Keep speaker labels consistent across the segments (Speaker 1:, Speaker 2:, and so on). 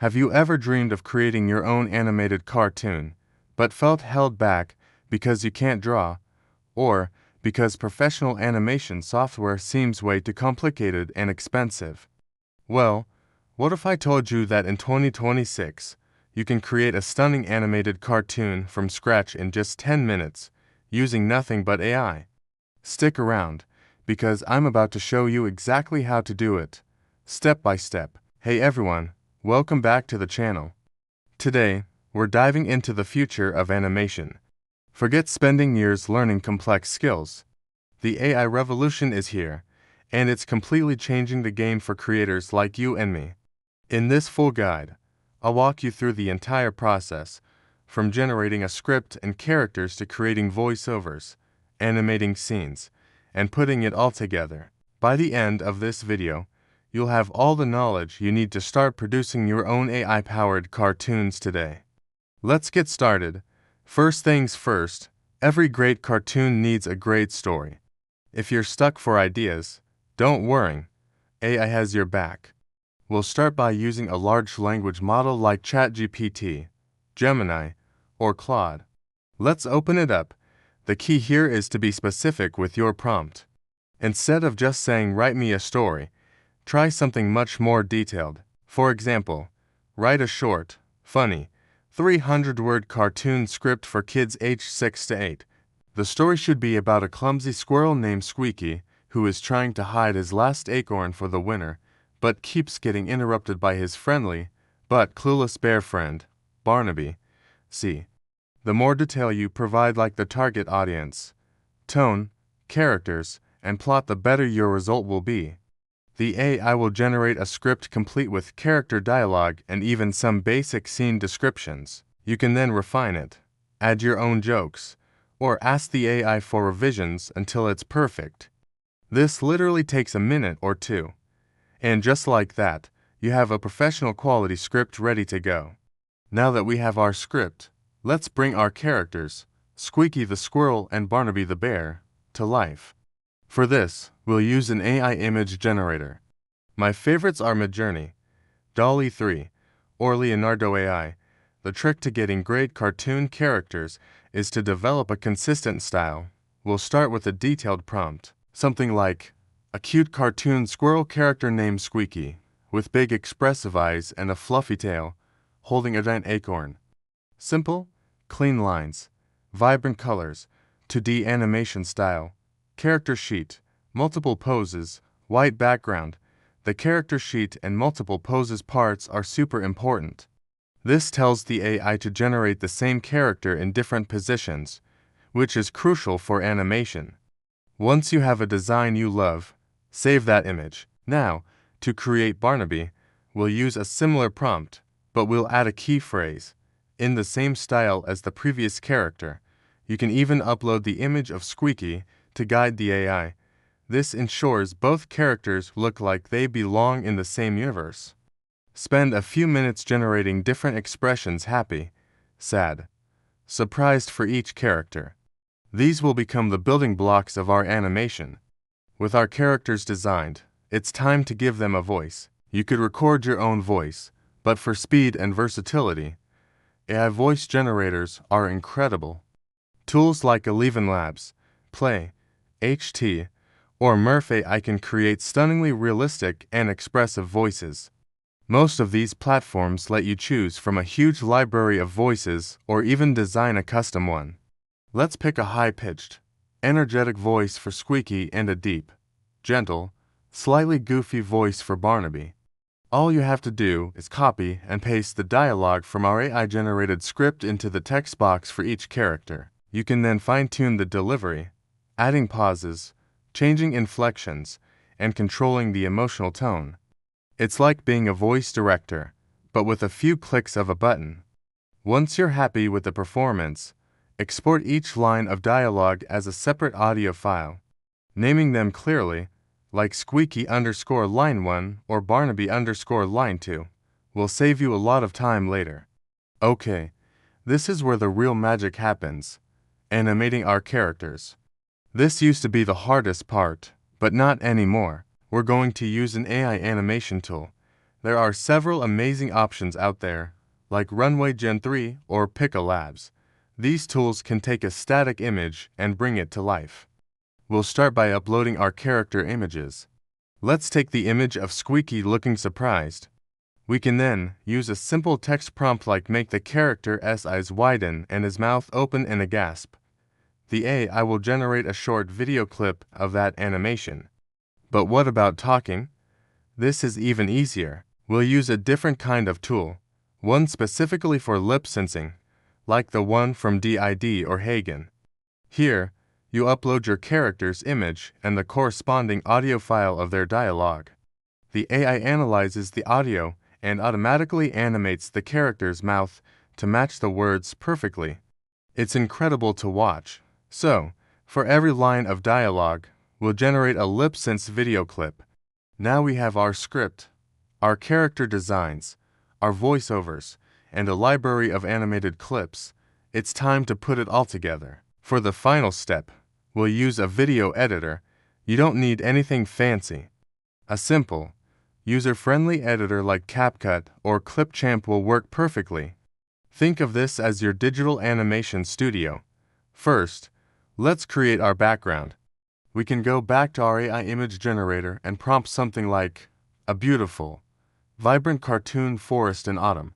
Speaker 1: Have you ever dreamed of creating your own animated cartoon, but felt held back because you can't draw, or because professional animation software seems way too complicated and expensive? Well, what if I told you that in 2026, you can create a stunning animated cartoon from scratch in just 10 minutes, using nothing but AI? Stick around, because I'm about to show you exactly how to do it, step by step. Hey everyone, welcome back to the channel. Today, we're diving into the future of animation. Forget spending years learning complex skills. The AI revolution is here, and it's completely changing the game for creators like you and me. In this full guide, I'll walk you through the entire process, from generating a script and characters to creating voiceovers, animating scenes, and putting it all together. By the end of this video, you'll have all the knowledge you need to start producing your own AI-powered cartoons today. Let's get started. First things first, every great cartoon needs a great story. If you're stuck for ideas, don't worry, AI has your back. We'll start by using a large language model like ChatGPT, Gemini, or Claude. Let's open it up. The key here is to be specific with your prompt. Instead of just saying "write me a story," try something much more detailed. For example, write a short, funny, 300-word cartoon script for kids aged 6 to 8. The story should be about a clumsy squirrel named Squeaky who is trying to hide his last acorn for the winter, but keeps getting interrupted by his friendly, but clueless bear friend, Barnaby. See, the more detail you provide, like the target audience, tone, characters, and plot, the better your result will be. The AI will generate a script complete with character dialogue and even some basic scene descriptions. You can then refine it, add your own jokes, or ask the AI for revisions until it's perfect. This literally takes a minute or two. And just like that, you have a professional quality script ready to go. Now that we have our script, let's bring our characters, Squeaky the squirrel and Barnaby the bear, to life. For this, we'll use an AI image generator. My favorites are Midjourney, DALL-E 3, or Leonardo AI. The trick to getting great cartoon characters is to develop a consistent style. We'll start with a detailed prompt, something like, a cute cartoon squirrel character named Squeaky, with big expressive eyes and a fluffy tail, holding a giant acorn. Simple, clean lines, vibrant colors, 2D animation style, character sheet, multiple poses, white background. The character sheet and multiple poses parts are super important. This tells the AI to generate the same character in different positions, which is crucial for animation. Once you have a design you love, save that image. Now, to create Barnaby, we'll use a similar prompt, but we'll add a key phrase, in the same style as the previous character. You can even upload the image of Squeaky to guide the AI. This ensures both characters look like they belong in the same universe. Spend a few minutes generating different expressions: happy, sad, surprised for each character. These will become the building blocks of our animation. With our characters designed, it's time to give them a voice. You could record your own voice, but for speed and versatility, AI voice generators are incredible. Tools like Eleven Labs, Play, HT, or Murph AI can create stunningly realistic and expressive voices. Most of these platforms let you choose from a huge library of voices or even design a custom one. Let's pick a high-pitched, energetic voice for Squeaky and a deep, gentle, slightly goofy voice for Barnaby. All you have to do is copy and paste the dialogue from our AI-generated script into the text box for each character. You can then fine-tune the delivery, adding pauses, changing inflections, and controlling the emotional tone. It's like being a voice director, but with a few clicks of a button. Once you're happy with the performance, export each line of dialogue as a separate audio file. Naming them clearly, like Squeaky_line 1 or Barnaby_line 2, will save you a lot of time later. Okay, this is where the real magic happens, animating our characters. This used to be the hardest part, but not anymore. We're going to use an AI animation tool. There are several amazing options out there, like Runway Gen 3 or Pika Labs. These tools can take a static image and bring it to life. We'll start by uploading our character images. Let's take the image of Squeaky looking surprised. We can then use a simple text prompt like make the character's eyes widen and his mouth open in a gasp. The AI will generate a short video clip of that animation. But what about talking? This is even easier. We'll use a different kind of tool, one specifically for lip syncing, like the one from DID or Hagen. Here, you upload your character's image and the corresponding audio file of their dialogue. The AI analyzes the audio and automatically animates the character's mouth to match the words perfectly. It's incredible to watch. So, for every line of dialogue, we'll generate a lip-synced video clip. Now we have our script, our character designs, our voiceovers, and a library of animated clips. It's time to put it all together. For the final step, we'll use a video editor. You don't need anything fancy. A simple, user-friendly editor like CapCut or Clipchamp will work perfectly. Think of this as your digital animation studio. First, let's create our background. We can go back to our AI image generator and prompt something like, a beautiful, vibrant cartoon forest in autumn.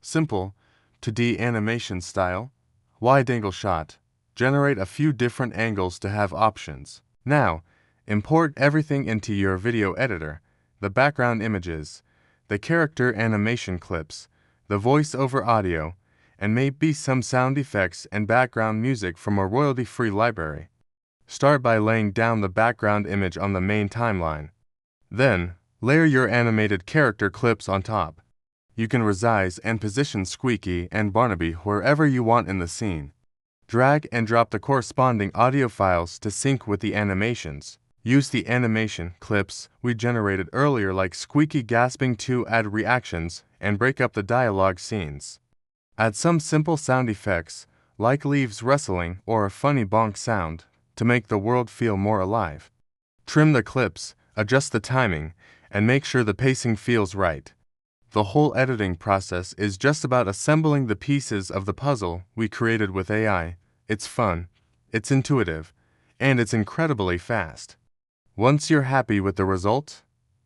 Speaker 1: Simple, 2D animation style, wide-angle shot. Generate a few different angles to have options. Now, import everything into your video editor. The background images, the character animation clips, the voice-over audio, and maybe some sound effects and background music from a royalty-free library. Start by laying down the background image on the main timeline. Then, layer your animated character clips on top. You can resize and position Squeaky and Barnaby wherever you want in the scene. Drag and drop the corresponding audio files to sync with the animations. Use the animation clips we generated earlier like Squeaky gasping to add reactions and break up the dialogue scenes. Add some simple sound effects, like leaves rustling or a funny bonk sound, to make the world feel more alive. Trim the clips, adjust the timing, and make sure the pacing feels right. The whole editing process is just about assembling the pieces of the puzzle we created with AI. It's fun, it's intuitive, and it's incredibly fast. Once you're happy with the result,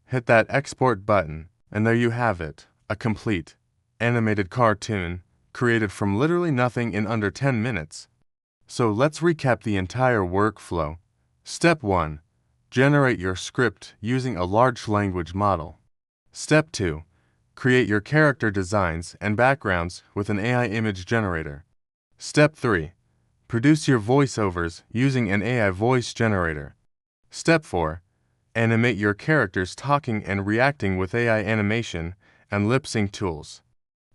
Speaker 1: hit that export button, and there you have it, a complete, animated cartoon, created from literally nothing in under 10 minutes. So let's recap the entire workflow. Step 1. Generate your script using a large language model. Step 2. Create your character designs and backgrounds with an AI image generator. Step 3. Produce your voiceovers using an AI voice generator. Step 4. Animate your characters talking and reacting with AI animation and lip-sync tools.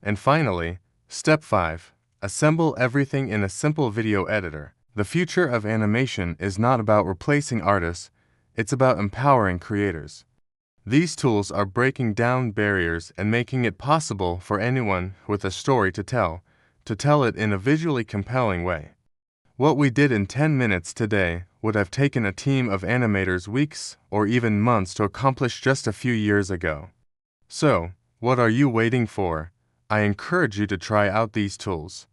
Speaker 1: And finally, Step 5. Assemble everything in a simple video editor. The future of animation is not about replacing artists, it's about empowering creators. These tools are breaking down barriers and making it possible for anyone with a story to tell it in a visually compelling way. What we did in 10 minutes today would have taken a team of animators weeks or even months to accomplish just a few years ago. So, what are you waiting for? I encourage you to try out these tools.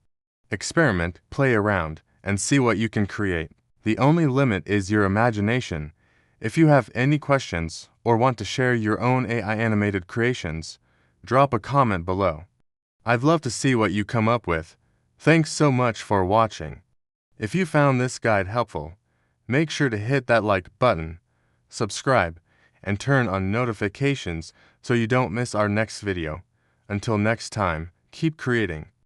Speaker 1: Experiment, play around, and see what you can create. The only limit is your imagination. If you have any questions or want to share your own AI animated creations, drop a comment below. I'd love to see what you come up with. Thanks so much for watching. If you found this guide helpful, make sure to hit that like button, subscribe, and turn on notifications so you don't miss our next video. Until next time, keep creating.